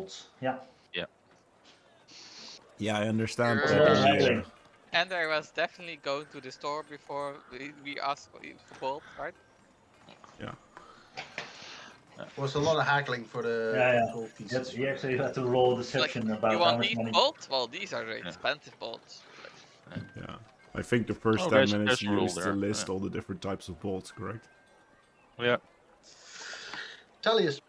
bolts. Yeah. Yeah, I understand. Sure. So haggling. And I was definitely going to the store before we asked for bolts, right? Yeah. Was a lot of haggling for the gold pieces. He actually had to roll a deception about you how want much these money. bolts? Well, these are the expensive bolts. Yeah. I think the first 10 minutes there's a you rule used to there, list all the different types of bolts, correct? Yeah. Tellius.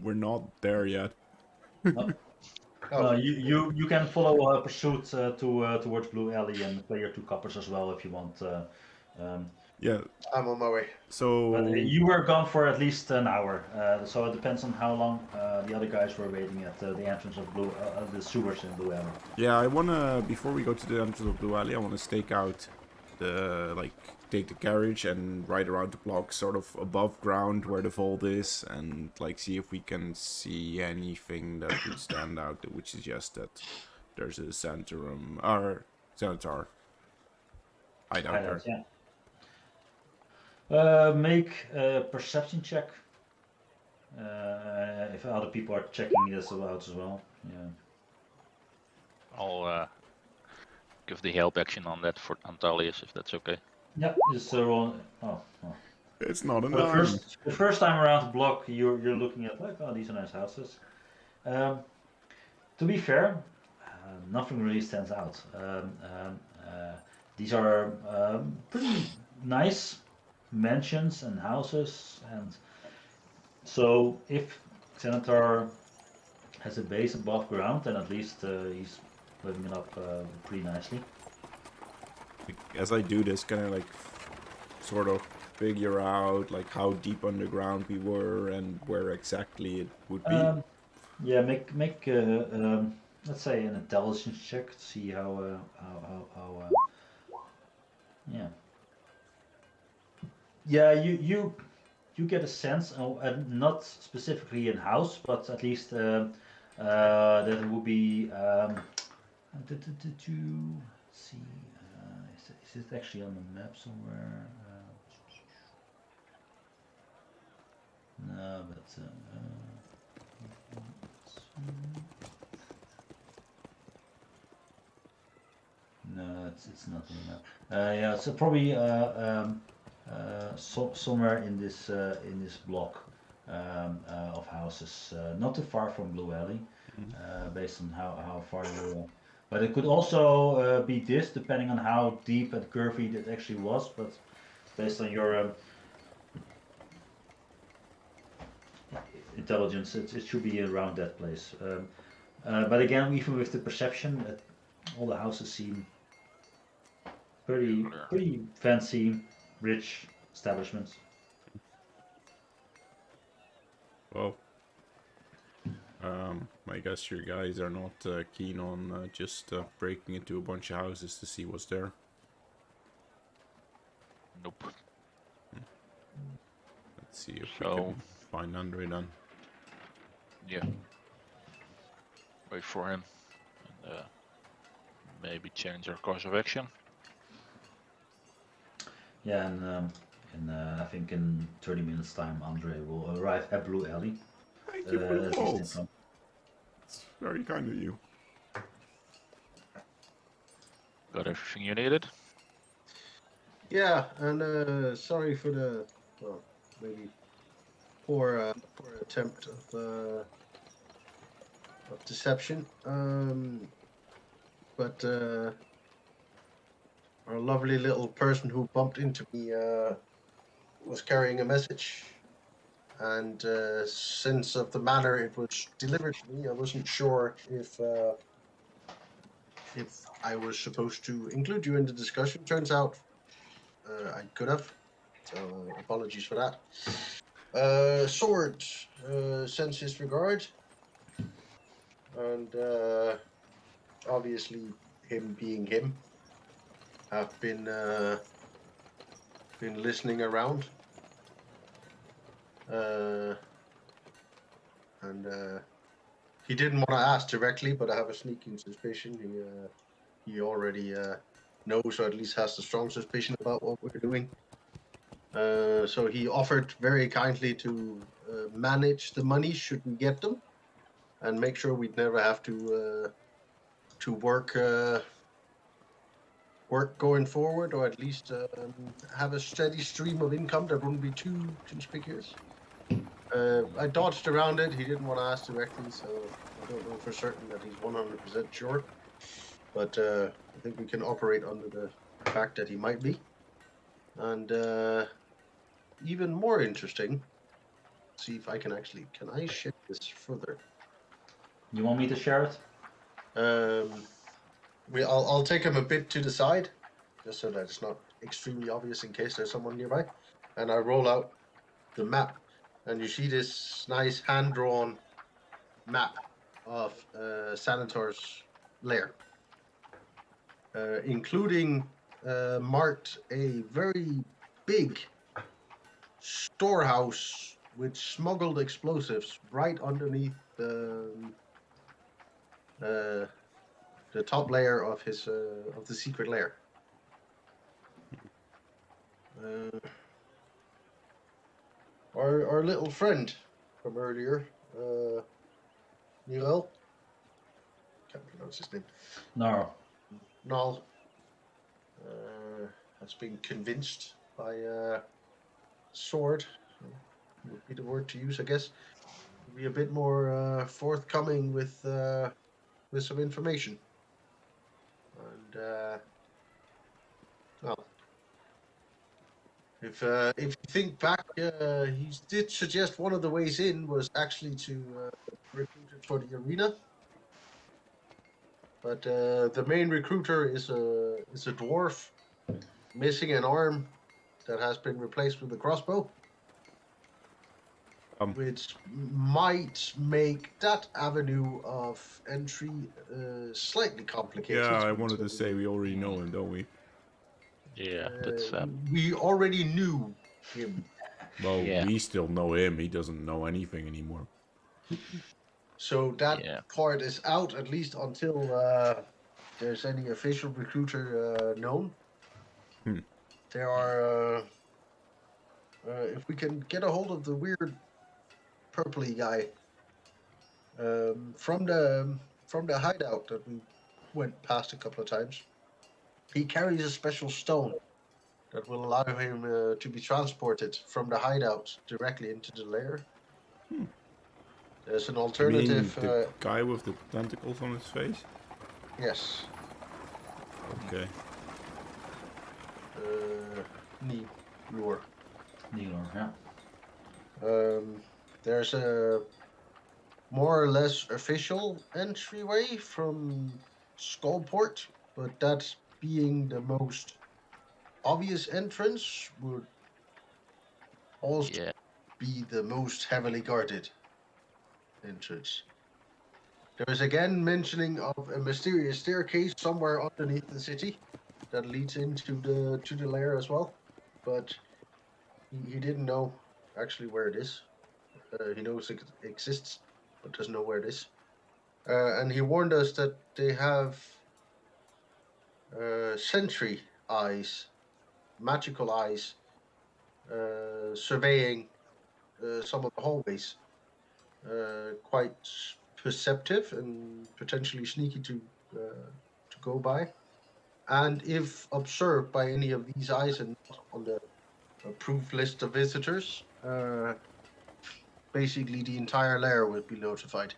We're not there yet. You can follow pursuit towards Blue Alley and play your 2 coppers as well if you want. Yeah. I'm on my way. So But you were gone for at least an hour, so it depends on how long the other guys were waiting at the entrance of the sewers in Blue Alley. yeah, I wanna, before we go to the entrance of Blue Alley, I wanna stake out take the carriage and ride around the block sort of above ground where the vault is, and see if we can see anything that would stand out that would suggest that there's a Santorum or Xanatar hideout there. Yeah. Make a perception check. If other people are checking this out as well. Yeah. I'll give the help action on that for Antalius, if that's okay. Yeah, just roll. It's not the first time around the block, you're looking at these are nice houses. To be fair, nothing really stands out. These are pretty nice mansions and houses, and so if Xanatar has a base above ground, then at least he's living it up pretty nicely. As I do this, can I sort of figure out how deep underground we were and where exactly it would be? Yeah, make let's say an intelligence check to see how you get a sense of not specifically in house, but at least that it would be see. Is it actually on the map somewhere? No, but no, it's not on the map. Yeah, so probably somewhere in this block of houses, not too far from Blue Alley, based on how far you were. But it could also be this, depending on how deep and curvy it actually was. But based on your intelligence, it should be around that place. But again, even with the perception, all the houses seem pretty fancy, rich establishments. Well, I guess your guys are not keen on just breaking into a bunch of houses to see what's there. Nope. Let's see if we can find Andre then. Yeah. Wait for him. And maybe change our course of action. Yeah, and I think in 30 minutes time, Andre will arrive at Blue Alley. Thank you for the bolts. It's very kind of you. Got everything you needed? Yeah, and sorry for the maybe poor attempt of deception. But our lovely little person who bumped into me was carrying a message, and since of the manner it was delivered to me, I wasn't sure if I was supposed to include you in the discussion. Turns out I could have, so apologies for that. Sword sends his regard, and obviously him being him, have been listening around, and he didn't want to ask directly, but I have a sneaking suspicion he already knows, or at least has a strong suspicion about what we're doing. So he offered very kindly to manage the money should we get them, and make sure we'd never have to work going forward, or at least have a steady stream of income that wouldn't be too conspicuous. I dodged around it. He didn't want to ask directly, so I don't know for certain that he's 100% sure. But I think we can operate under the fact that he might be. And even more interesting, see if I can actually, can I share this further? You want me to share it? I'll take him a bit to the side, just so that it's not extremely obvious in case there's someone nearby. And I roll out the map, and you see this nice hand-drawn map of Sanator's lair, including marked a very big storehouse with smuggled explosives right underneath the top layer of his of the secret lair. Our little friend from earlier, Nirel, can't pronounce his name. No. Nal has been convinced by Sword, would be the word to use, I guess, to be a bit more forthcoming with some information. And well, if you think back, he did suggest one of the ways in was actually to recruit it for the arena. But the main recruiter is a dwarf missing an arm that has been replaced with a crossbow, which might make that avenue of entry slightly complicated. Yeah, I wanted to say we already know him, don't we? Yeah, that's we already knew him. Well, Yeah. we still know him. He doesn't know anything anymore. So that Yeah. part is out, at least until there's any official recruiter known. There are, if we can get a hold of the weird purpley guy from the hideout that we went past a couple of times, he carries a special stone that will allow him to be transported from the hideout directly into the lair. There's an You mean alternative. the guy with the tentacles on his face? Yes. Okay. Lure. Neilor, yeah. There's a more or less official entryway from Skullport, but that being the most obvious entrance would also Yeah. be the most heavily guarded entrance. There is again mentioning of a mysterious staircase somewhere underneath the city that leads into the lair as well, but he didn't know actually where it is. He knows it exists, but doesn't know where it is. And he warned us that they have sentry eyes, magical eyes, surveying some of the hallways. Quite perceptive and potentially sneaky to go by. And if observed by any of these eyes and not on the approved list of visitors, basically the entire lair would be notified.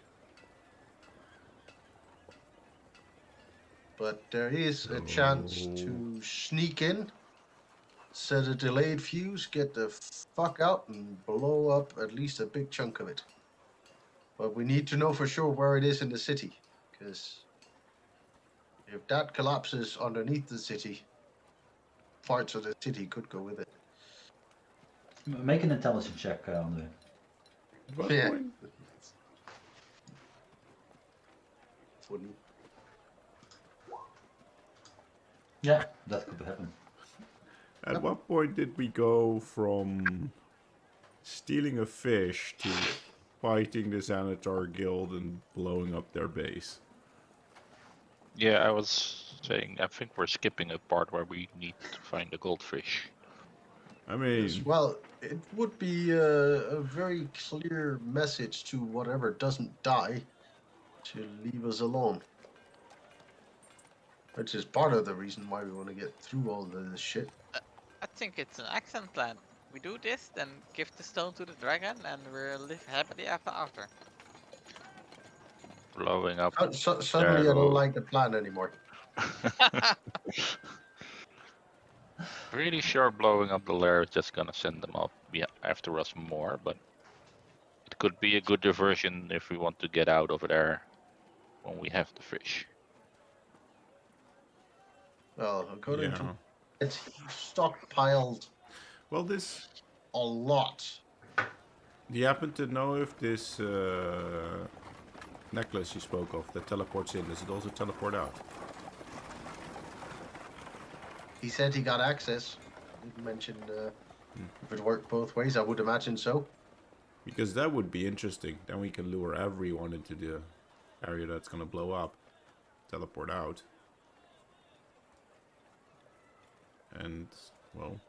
But there is a chance to sneak in, set a delayed fuse, get the fuck out, and blow up at least a big chunk of it. But we need to know for sure where it is in the city, because if that collapses underneath the city, parts of the city could go with it. Make an intelligence check, Andre. What Yeah. point? Wouldn't. Yeah, that could happen. At what point did we go from stealing a fish to fighting the Xanatar Guild and blowing up their base? Yeah, I was saying, I think we're skipping a part where we need to find the goldfish. I mean, Yes, well, it would be a very clear message to whatever doesn't die to leave us alone. Which is part of the reason why we want to get through all of this shit. I think it's an excellent plan. We do this, then give the stone to the dragon, and we'll live happily ever after. Blowing up. Suddenly, I don't There. like the plan anymore. Pretty sure blowing up the lair is just gonna send them up after us more, but it could be a good diversion if we want to get out of there when we have the fish. Well, according to yeah. it, he stockpiled Well, this. a lot. Do you happen to know if this necklace you spoke of that teleports in, does it also teleport out? He said he got access. Didn't mention if it worked both ways. I would imagine so. Because that would be interesting. Then we can lure everyone into the area that's gonna blow up. Teleport out. And, well,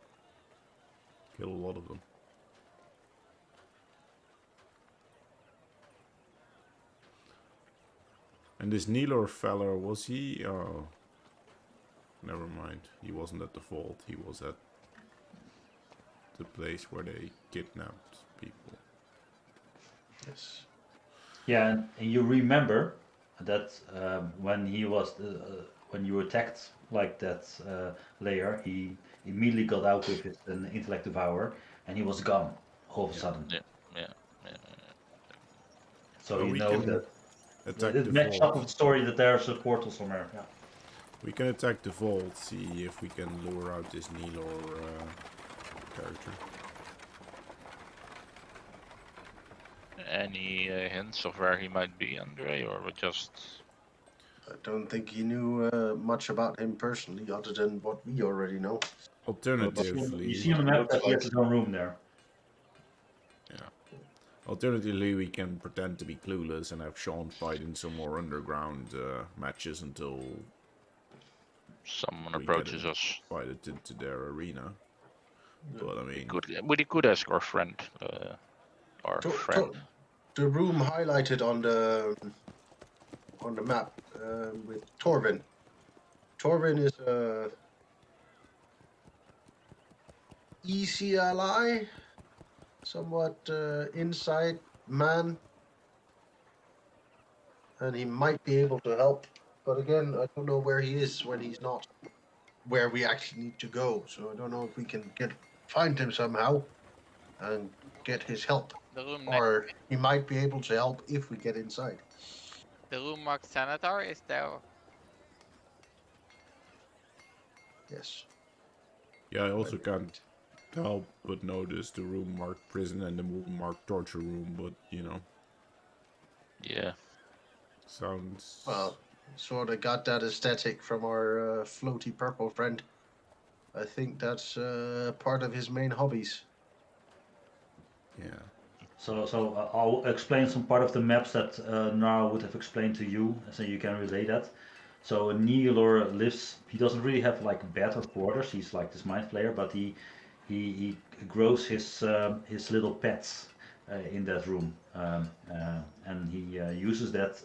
kill a lot of them. And this Neelor feller, was he? Oh, never mind. He wasn't at the vault. He was at the place where they kidnapped people. Yes. Yeah, and you remember that when he was when you attacked like that layer, he immediately got out with his an intellect devour, and he was gone all of a sudden. Yeah. So But you we know can that attack it the matched up vault. with the story that there's a portal somewhere. Yeah. We can attack the vault, see if we can lure out this Neelor character. Any hints of where he might be, Andre, or we just? I don't think he knew much about him personally, other than what we already know. Alternatively, You see on the map that he has his own room there. alternatively, we can pretend to be clueless and have Sean fight in some more underground matches until Someone we approaches get us. invited into their arena. But I mean, We could ask our friend. Our To- friend. to- the room highlighted on the map with Torvin. Torvin is a ECLI, somewhat inside man, and he might be able to help. But again, I don't know where he is when he's not where we actually need to go. So I don't know if we can find him somehow and get his help. The room Or he might be able to help if we get inside. the room marked Senator is there. Yes. yeah, I also can't help but notice the room marked prison and the room marked torture room, but you know, Yeah. sounds. Well, sort of got that aesthetic from our floaty purple friend. I think that's part of his main hobbies. Yeah. So I'll explain some part of the maps that Nara would have explained to you, so you can relay that. So Neelor lives. He doesn't really have like better quarters. He's like this mind flayer, but he grows his little pets in that room, and he uses that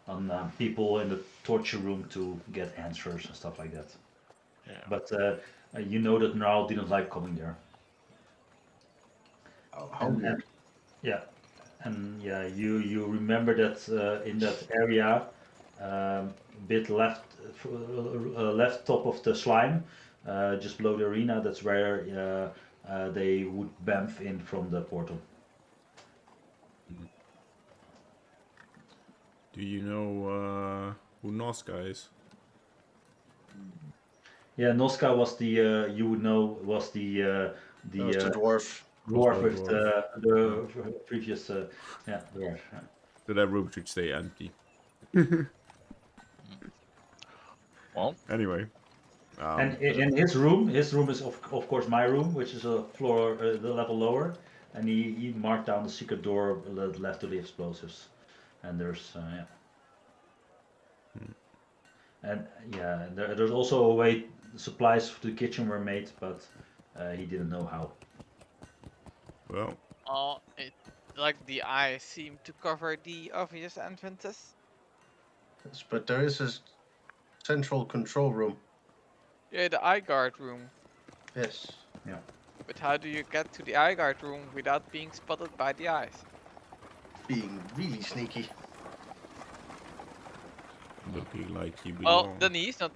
on people in the torture room to get answers and stuff like that. Yeah. But you know that Nara didn't like coming there. How And- weird. Yeah, and yeah, you remember that in that area, bit left top of the slime, just below the arena. That's where they would bamf in from the portal. Do you know who Noska is? Yeah, Noska was the you would know was the That was the dwarf. dwarf with dwarf. the previous dwarf. Yeah. So that room should stay empty. Well, Anyway. And in his room is of course my room, which is a floor the level lower, and he marked down the secret door that led to the explosives, and there's and yeah, there's also a way supplies for the kitchen were made, but he didn't know how. Well, Like the eyes seem to cover the obvious entrances. Yes, but there is a central control room. Yeah, the eye guard room. Yes. But how do you get to the eye guard room without being spotted by the eyes? Being really sneaky. looking like you Well, belong. then he's not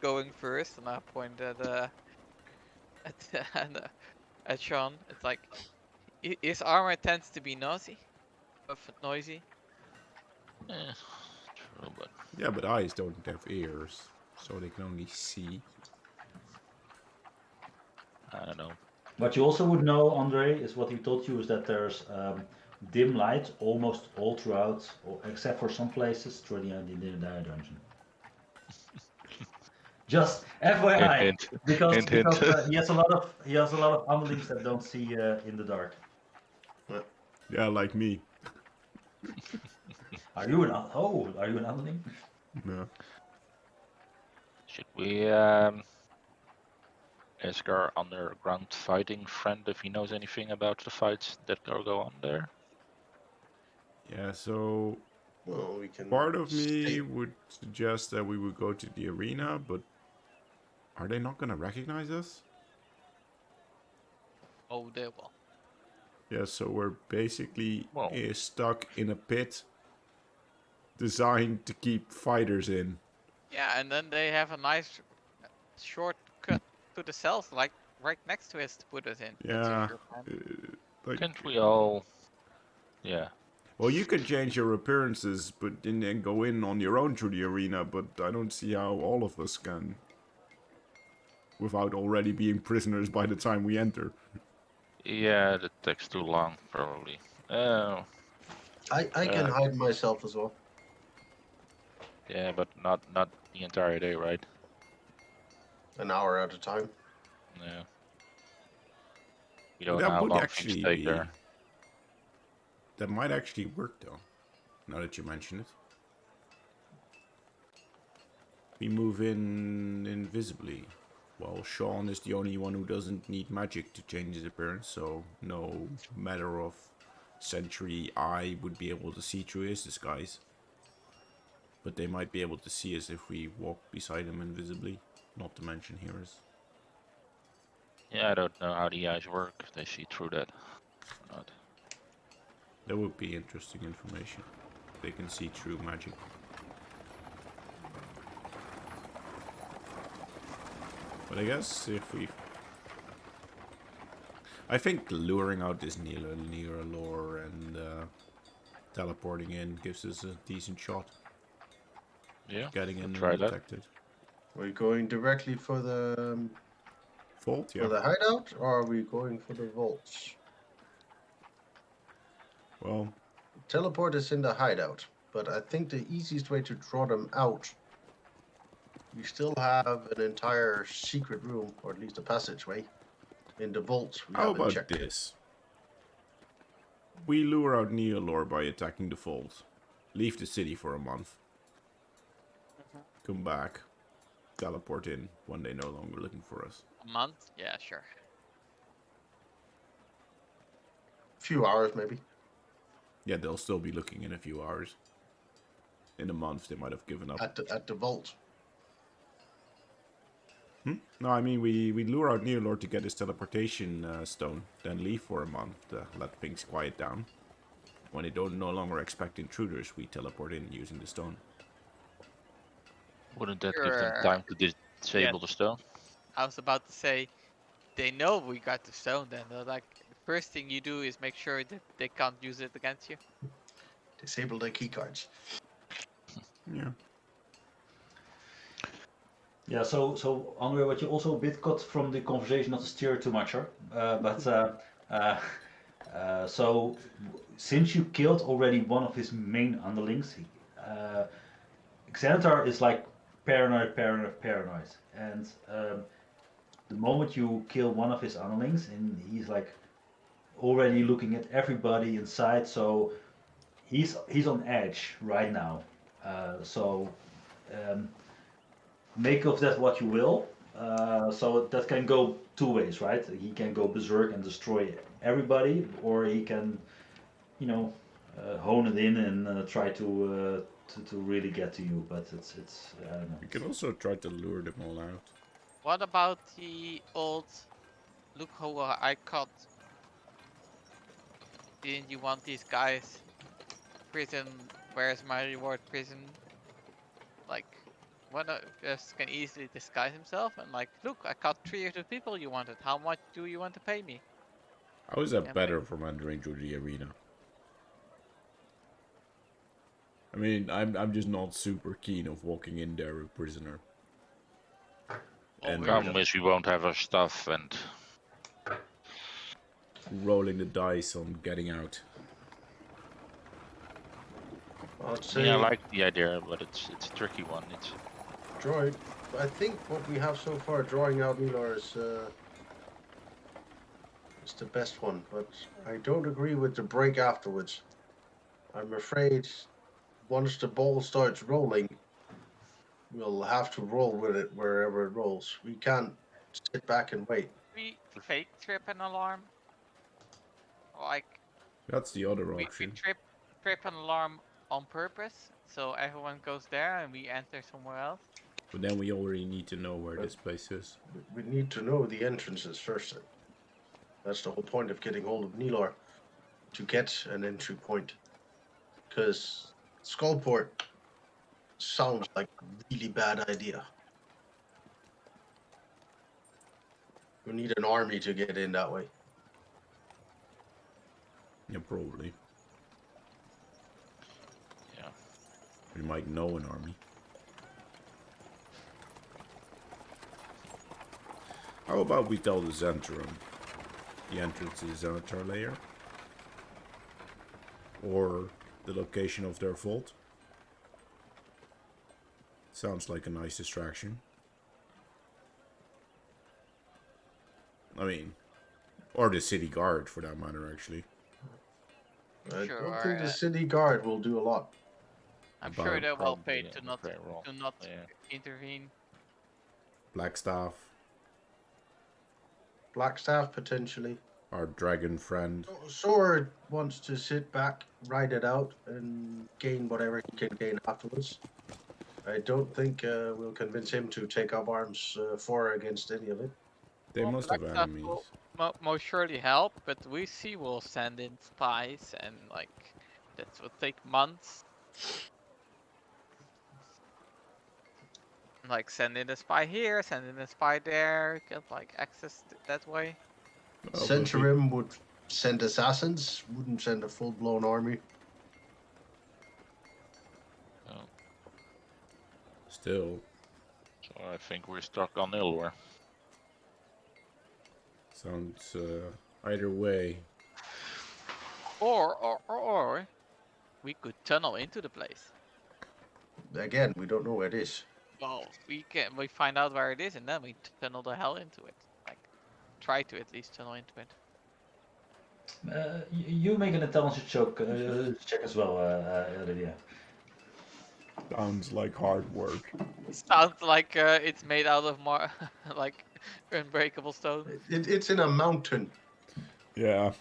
going first, and I point at at Sean. It's like his armor tends to be noisy. Eh, true, but Yeah, but eyes don't have ears, so they can only see. I don't know. What you also would know, Andre, is what he told you is that there's dim light almost all throughout, except for some places through the entire dungeon. Just FYI, Hint, because hint, hint. he has a lot of underlings that don't see in the dark. Yeah, like me. Are you an underling? No. Should we ask our underground fighting friend if he knows anything about the fights that go on there? Yeah, so Well, we can. part of me stay- would suggest that we would go to the arena, but are they not gonna recognize us? Oh, they will. Yeah, so we're basically Well. stuck in a pit designed to keep fighters in. Yeah, and then they have a nice shortcut to the cells, like right next to us, to put us in. That's Yeah. your plan. Like, Can't we all? Yeah. well, you can change your appearances, but then go in on your own through the arena. But I don't see how all of us can, without already being prisoners by the time we enter. Yeah, that takes too long, probably. Oh, I can hide myself as well. yeah, but not the entire day, right? An hour at a time. Yeah. You don't know That how would long actually things take be. there. That might actually work, though. Now that you mention it, we move in invisibly. Well, Sean is the only one who doesn't need magic to change his appearance, so no matter of century, I would be able to see through his disguise. But they might be able to see us if we walk beside him invisibly, not to mention hearers. Yeah, I don't know how the eyes work, if they see through that or not. That would be interesting information. They can see through magic. But I guess if we... I think luring out this near lore and teleporting in gives us a decent shot. Yeah, Getting in try that. undetected. We're going directly for the Vault, yeah. for the hideout, or are we going for the vaults? Well, Teleport is in the hideout, but I think the easiest way to draw them out. We still have an entire secret room, or at least a passageway, in the vault. We how haven't about checked. this? We lure out Neolor by attacking the vault. Leave the city for a month. Come back. Teleport in when they're no longer looking for us. A month? Yeah, sure. Few hours, maybe. Yeah, they'll still be looking in a few hours. In a month, they might have given up. At the vault. No, I mean, we lure out Neolord to get his teleportation stone, then leave for a month, let things quiet down. When they don't no longer expect intruders, we teleport in using the stone. Wouldn't that give them Sure. time to disable the stone? I was about to say, they know we got the stone. Then they're like, the first thing you do is make sure that they can't use it against you. Disable their keycards. Yeah. Yeah, so Andre, what you also a bit got from the conversation, not to steer too much, so since you killed already one of his main underlings, Xanatar is like paranoid, and the moment you kill one of his underlings, and he's like already looking at everybody inside, so he's on edge right now. Make of that what you will. So that can go two ways, right? He can go berserk and destroy everybody, or he can, you know, hone it in and try to really get to you. But it's I don't know. We can also try to lure them all out. What about the old look how I caught? Didn't you want these guys? Prison, where's my reward prison? Like, one of us can easily disguise himself and like, look, I caught 3 of the people you wanted. How much do you want to pay me? How is that Yeah, better from entering through the arena? I mean, I'm just not super keen of walking in there a prisoner. And Problem is we won't have our stuff, and rolling the dice on getting out. I'd say yeah, I like the idea, but it's a tricky one. It's drawing. I think what we have so far, drawing out Milor, is the best one. But I don't agree with the break afterwards. I'm afraid once the ball starts rolling, we'll have to roll with it wherever it rolls. We can't sit back and wait. We fake trip an alarm. Like, That's the other we option. trip an alarm on purpose, so everyone goes there and we enter somewhere else. But then we already need to know where this place is. We need to know the entrances first. That's the whole point of getting hold of Nilor, to get an entry point. Because Skullport sounds like a really bad idea. We need an army to get in that way. Yeah, probably. yeah. We might know an army. How about we tell the Zentrum the entrance to the Zenitar layer? Or the location of their vault? Sounds like a nice distraction. I mean, or the city guard for that matter, actually. I Sure, don't think the uh, city guard will do a lot. I'm About sure they're well probably, paid to yeah, not very well. Yeah. intervene. Blackstaff, Blackstaff, potentially. our dragon friend. Sword wants to sit back, ride it out, and gain whatever he can gain afterwards. I don't think we'll convince him to take up arms for or against any of it. They Well, must have Blackstaff enemies. will most surely help, but we see we'll send in spies and like that will take months. Like send in a spy here, send in a spy there, get like access that way. Oh, but we- Centurim would send assassins, wouldn't send a full-blown army. Still, So I think we're stuck on Ilor. sounds either way. Or we could tunnel into the place. Again, we don't know where it is. Well, we find out where it is and then we tunnel the hell into it. Like try to at least tunnel into it. You make an intelligence check as well, Lydia. Sounds like hard work. Sounds like it's made out of more like unbreakable stone. It's in a mountain. Yeah.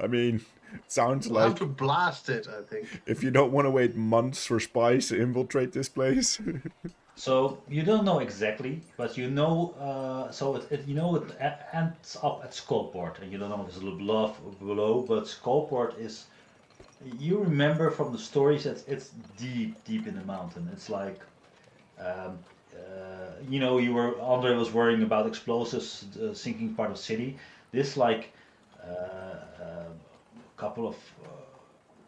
I mean, sounds We'll have like to blast it, I think. if you don't want to wait months for spies to infiltrate this place. So you don't know exactly, but you know. So it ends up at Skullport, and you don't know if there's a bluff below. But Skullport is. You remember from the stories that it's deep in the mountain. It's like, Andre was worrying about explosives sinking part of the city. This like couple of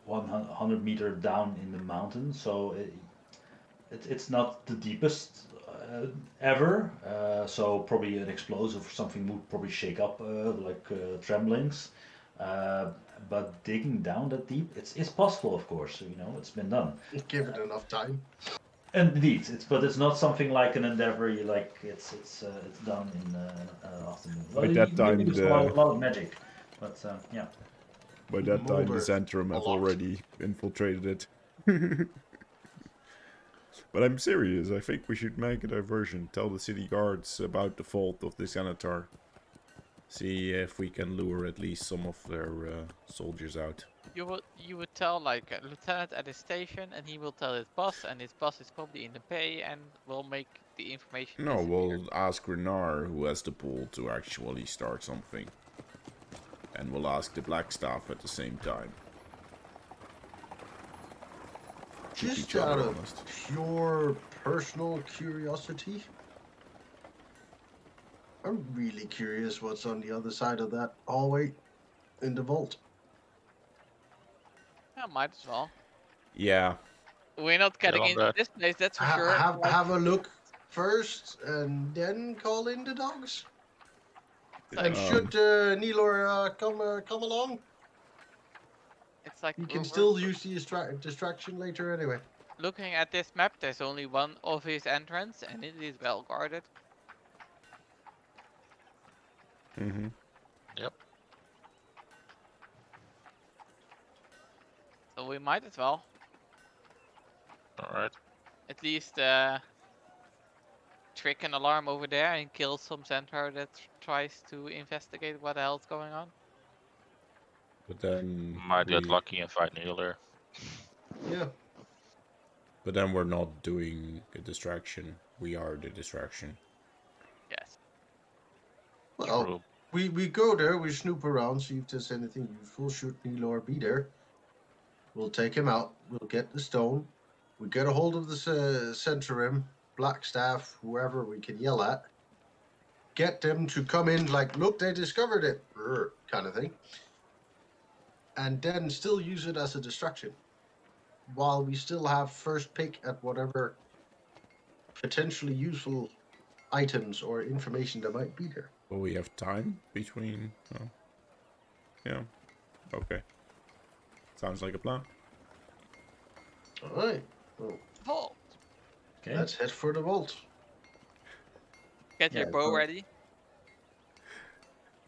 100 meter down in the mountain, so it's not the deepest ever. So probably an explosive or something would probably shake up tremblings. But digging down that deep, it's possible, of course. It's been done. Give it enough time. Indeed, but it's not something like an endeavor. It's done in afternoon. By that time, there's a lot of magic, but yeah. By that time, the Mulder, Zentrum a have lot. already infiltrated it. But I'm serious. I think we should make a diversion. Tell the city guards about the fault of the Xanatar. See if we can lure at least some of their soldiers out. You would tell like a lieutenant at his station, and he will tell his boss, and his boss is probably in the pay, and will make the information No, disappear. we'll ask Renar, who has the pool, to actually start something. And we'll ask the Black Staff at the same time. Keep Just each other out of honest. pure personal curiosity, I'm really curious what's on the other side of that hallway in the vault. Yeah, might as well. Yeah. We're not getting on into that. this place, that's for sure. Like, Have a look first and then call in the dogs. And should Nilor come along, it's like you can we're still use the distraction later anyway. looking at this map. There's only one obvious entrance, and it is well guarded. Mm-hmm. So we might as well All right. at least trick an alarm over there and kill some centaur that tries to investigate what the hell's going on. But then Might get lucky and find Neeler. Yeah. But then we're not doing a distraction. We are the distraction. Yes. Well, True. we go there, we snoop around, see if there's anything useful. Should Nilor be there, we'll take him out. We'll get the stone. We get a hold of the Centaurim, Blackstaff, whoever we can yell at. Get them to come in like, look, they discovered it, kind of thing. And then still use it as a distraction. While we still have first pick at whatever potentially useful items or information that might be there. Will we have time between? Oh. Yeah. Okay. Sounds like a plan. All right. Well, Vault. Okay. let's head for the vault. Get your Yeah, bow go. ready.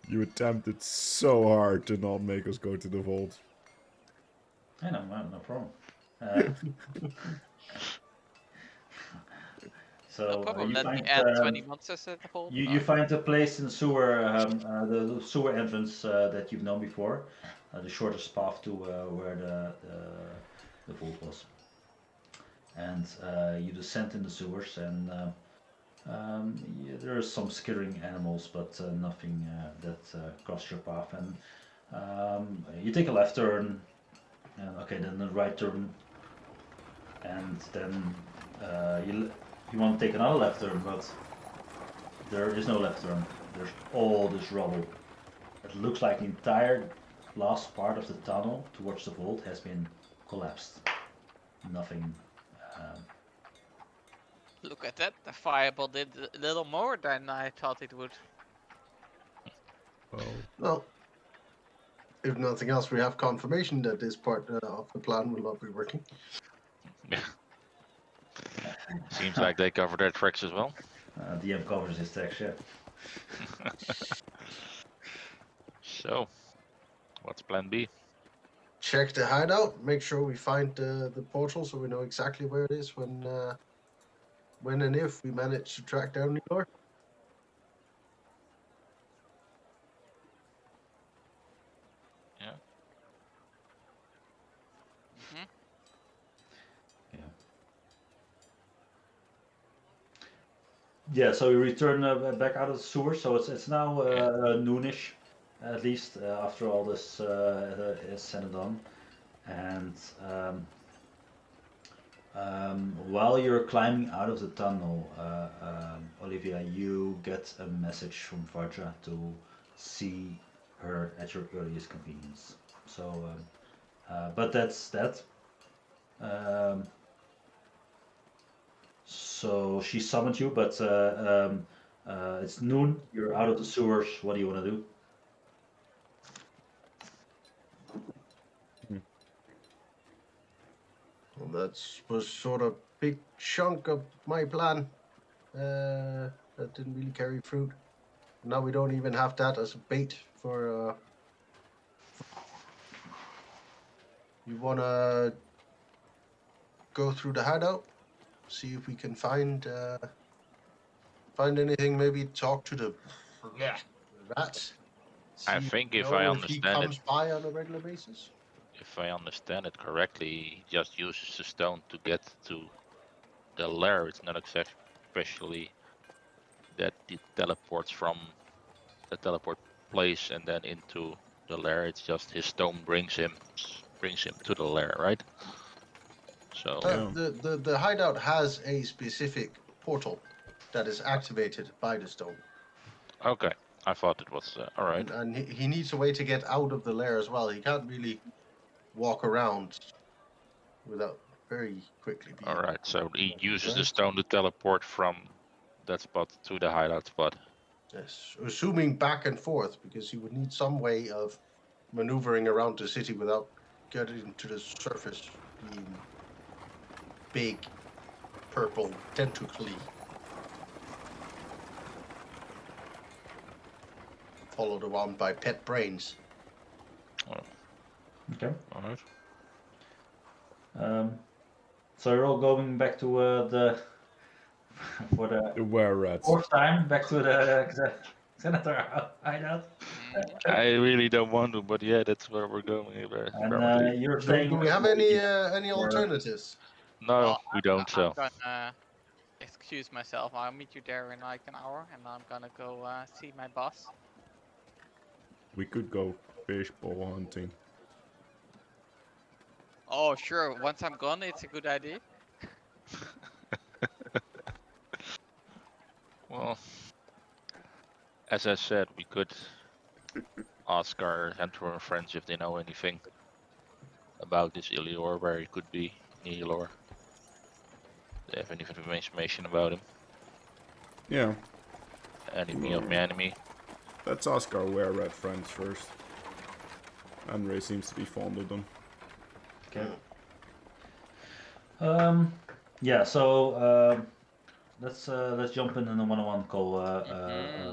You attempted so hard to not make us go to the vault. I know, no problem. So No problem. you Let me find add 20 monsters at the vault. you find a place in the sewer, the sewer entrance that you've known before, the shortest path to where the vault was, and you descend in the sewers, and there are some skittering animals, but nothing that cross your path, and you take a left turn, and okay, then a right turn, and then you want to take another left turn, but there is no left turn. There's all this rubble. It looks like the entire last part of the tunnel towards the vault has been collapsed. Nothing. Look at that. The fireball did a little more than I thought it would. Well, Well, if nothing else, we have confirmation that this part of the plan will not be working. Seems like they cover their tracks as well. DM covers his text, yeah. So, what's plan B? Check the hideout. Make sure we find the portal so we know exactly where it is when and if we manage to track down New York. Yeah. Yeah, so you return back out of the sewer. So it's now noonish, at least after all this is said and done. And while you're climbing out of the tunnel, Olivia, you get a message from Vajra to see her at your earliest convenience. So, but that's that. So she summoned you, but it's noon. You're out of the sewers. What do you want to do? Well, that was sort of big chunk of my plan. That didn't really carry fruit. Now we don't even have that as a bait for. You wanna go through the hideout, see if we can find anything. Maybe talk to the rats. I See, think you if know, I he understand it, comes by on a regular basis. if I understand it correctly, he just uses the stone to get to the lair. It's not especially that it teleports from the teleport place and then into the lair. It's just his stone brings him to the lair, right? So Yeah. The hideout has a specific portal that is activated by the stone, okay, I thought it was all right. and he needs a way to get out of the lair as well. He can't really walk around without very quickly being. All right, so he uses the Right. stone to teleport from that spot to the hideout spot. Yes, assuming back and forth, because he would need some way of maneuvering around the city without getting to the surface being big, purple, tentacly. Followed around by pet brains. Okay. All right. So you're all going back to the for the The were rats. fourth time back to the senator hideout, I really don't want to, but yeah, that's where we're going. Apparently. and you're So, saying do we have any alternatives? No, Well, we don't. So I'm gonna excuse myself. I'll meet you there in like an hour, and I'm gonna go see my boss. We could go fishbowl hunting. Oh, sure. Once I'm gone, it's a good idea. well, as I said, we could ask our Antwerp friends if they know anything about this Ilior, where he could be, Ilior. They have any information about him? Yeah, Enemy of my enemy. let's ask our were rat friends first. Andre seems to be fond of them. Okay. Yeah. So let's jump in a one-on-one call.